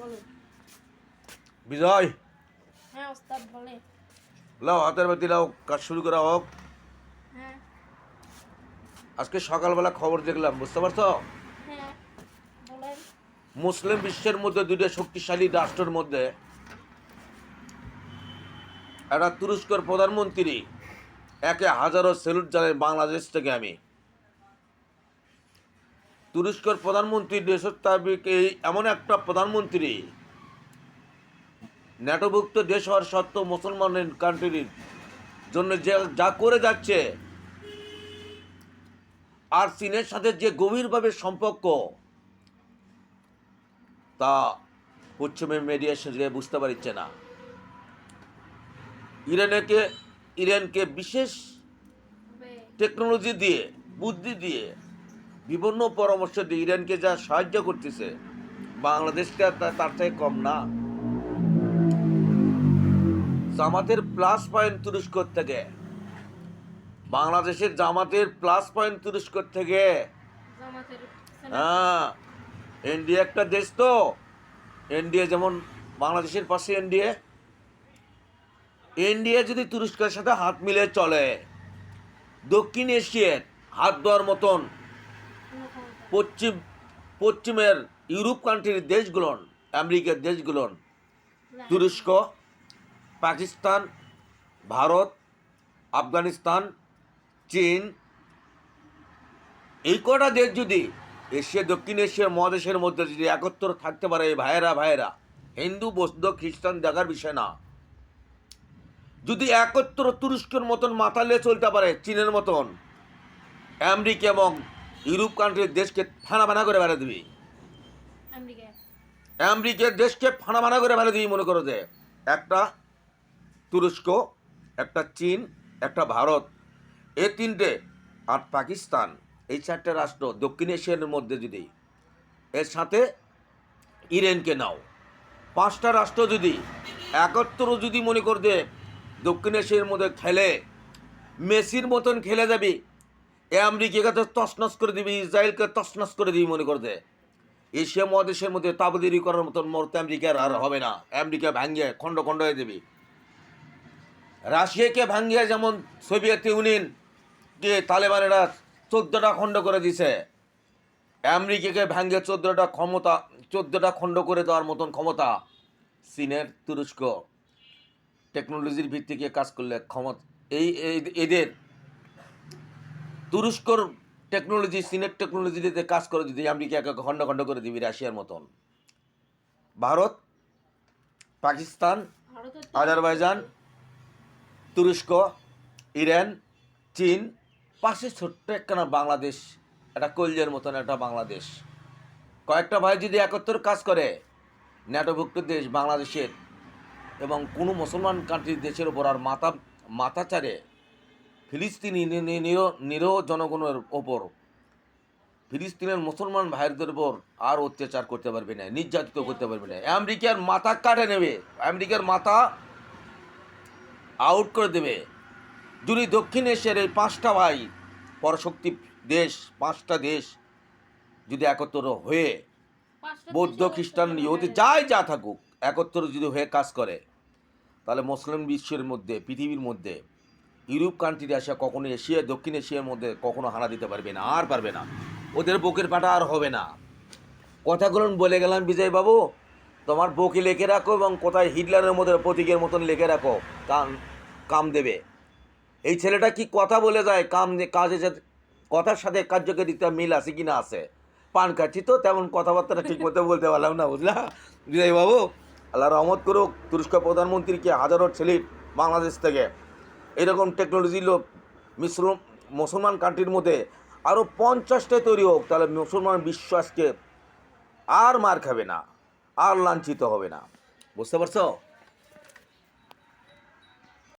বলেন। বিজয়, হ্যাঁ ওস্তাদ বলে। লাও হাতের বাতি লাও, কাজ শুরু করা হোক। হ্যাঁ আজকে সকালবেলা খবর দেখলাম, বুঝতে পারছো? হ্যাঁ বলেন। মুসলিম বিশ্বের মধ্যে দুইটা শক্তিশালী রাষ্ট্রের মধ্যে একটা তুরস্কের প্রধানমন্ত্রী একে হাজারো স্যালুট জানাই বাংলাদেশ থেকে। আমি তুরস্কের প্রধানমন্ত্রী দেশত্যাগিক এই এমন একটা প্রধানমন্ত্রী ন্যাটোভুক্ত দেশ হওয়ার সত্ত্বেও মুসলমানের কান্ট্রির জন্য যে যা করে যাচ্ছে, আর চীনের সাথে যে গভীরভাবে সম্পর্ক, তা পশ্চিমের মিডিয়া সেদিকে বুঝতে পারছে না। ইরানকে বিশেষ টেকনোলজি দিয়ে, বুদ্ধি দিয়ে, বিভিন্ন পরামর্শ দিয়ে ইরানকে যা সাহায্য করতেছে, বাংলাদেশকে তার থেকে কম না। জামাতের প্লাস পয়েন্ট তুরস্ক থেকে, বাংলাদেশের জামাতের প্লাস পয়েন্ট তুরস্ক থেকে। জামাতের হ্যাঁ, এনডিএ একটা দেশ তো, এনডিএ যেমন বাংলাদেশের পাশে এনডিএ, এনডিএ যদি তুরস্কের সাথে হাত মিলে চলে, দক্ষিণ এশিয়ার হাত দেওয়ার মতন পশ্চিমের ইউরোপ কান্ট্রির দেশগুলোন, আমেরিকার দেশগুলোন, তুরস্ক, পাকিস্তান, ভারত, আফগানিস্তান, চীন, এই কটা দেশ যদি এশিয়া, দক্ষিণ এশিয়ার মহাদেশের মধ্যে যদি একত্র থাকতে পারে, এই ভাইয়েরা হিন্দু বৌদ্ধ খ্রিস্টান দেখার বিষয় না, যদি একত্র তুরস্কের মতন মাথালে চলতে পারে, চীনের মতন, আমেরিকা এবং ইউরোপ কান্ট্রির দেশকে ফানা করে বেড়ে দিবি, আমেরিকার দেশকে ফানা করে বেড়ে দিবি। মনে করো যে একটা তুরস্ক, একটা চীন, একটা ভারত, এই তিনটে, আর পাকিস্তান, এই চারটে রাষ্ট্র দক্ষিণ এশিয়ার মধ্যে যদি এর সাথে ইরানকে নাও, পাঁচটা রাষ্ট্র যদি একত্র যদি মনে কর যে দক্ষিণ এশিয়ার মধ্যে খেলে, মেসির মতন খেলে যাবি, আমেরিকাকে তো তছনছ করে দিবি, ইসরায়েলকে তছনছ করে দিবি। মনে কর যে এশিয়া মহাদেশের মধ্যে তাবদিরি করার মতন মরতে আমেরিকার আর হবে না। আমেরিকা ভাঙিয়ে খণ্ড খণ্ড হয়ে দেবি। রাশিয়াকে ভাঙিয়ে যেমন সোভিয়েত ইউনিয়নকে তালেবানেরা 14টা খণ্ড করে দিছে, আমেরিকাকে ভাঙিয়ে 14টা খণ্ড করে দেওয়ার মতন ক্ষমতা চীনের, তুরস্ক টেকনোলজির ভিত্তিকে কাজ করলে ক্ষমতা এদের তুরস্কর টেকনোলজি, চীনের টেকনোলজিতে কাজ করে যদি আমেরিকাকে খণ্ড খণ্ড করে দিবি, রাশিয়ার মতন। ভারত, পাকিস্তান, আজারবাইজান, তুরস্ক, ইরান, চীন, পাশে ছোট্ট একখানা বাংলাদেশ, একটা কলজের মতন একটা বাংলাদেশ, কয়েকটা ভাই যদি একত্র কাজ করে, ন্যাটোভুক্ত দেশ বাংলাদেশের এবং কোনো মুসলমান কান্ট্রির দেশের ওপর আর মাথা চারে ফিলিস্তিনি নিরহ জনগণের ওপর, ফিলিস্তিনের মুসলমান ভাইদের ওপর আর অত্যাচার করতে পারবে না, নির্যাতিত করতে পারবে না। আমেরিকার মাথা কাটে নেবে, আমেরিকার মাথা আউট করে দেবে যদি দক্ষিণ এশিয়ার এই পাঁচটা ভাই পরশক্তি দেশ, পাঁচটা দেশ যদি একত্র হয়ে, বৌদ্ধ খ্রিস্টান ইহুদি যাই যা থাকুক, একত্র যদি হয়ে কাজ করে, তাহলে মুসলিম বিশ্বের মধ্যে, পৃথিবীর মধ্যে ইউরোপ কান্ট্রি আসা কখনো এশিয়া, দক্ষিণ এশিয়ার মধ্যে কখনো হানা দিতে পারবে না, আর পারবে না। ওদের বুকের পাটা আর হবে না। কথাগুলো বলে গেলাম বিজয় বাবু, তোমার বুকে লিখে রাখো এবং কোথায় হিটলারের মধ্যে প্রতীকের মতন লিখে রাখো, কাম দেবে। এই ছেলেটা কি কথা বলে যায়, কাজে কথার সাথে কার্যকারিতা মিল আছে কি না আছে। পান খাচ্ছি তো, তেমন কথাবার্তাটা ঠিক মতো বলতে পারলাম না, বুঝলা বিজয় বাবু। আল্লাহ রহমত করুক, তুরস্ক প্রধানমন্ত্রীকে হাজারো ছেলে বাংলাদেশ থেকে এরকম টেকনোলজি লোক মুসলমান কান্ট্রির মধ্যে আরও 50টায় তৈরি হোক, তাহলে মুসলমান বিশ্ব আজকে আর মার খাবে না, আর লাঞ্ছিত হবে না। বুঝতে পারছো?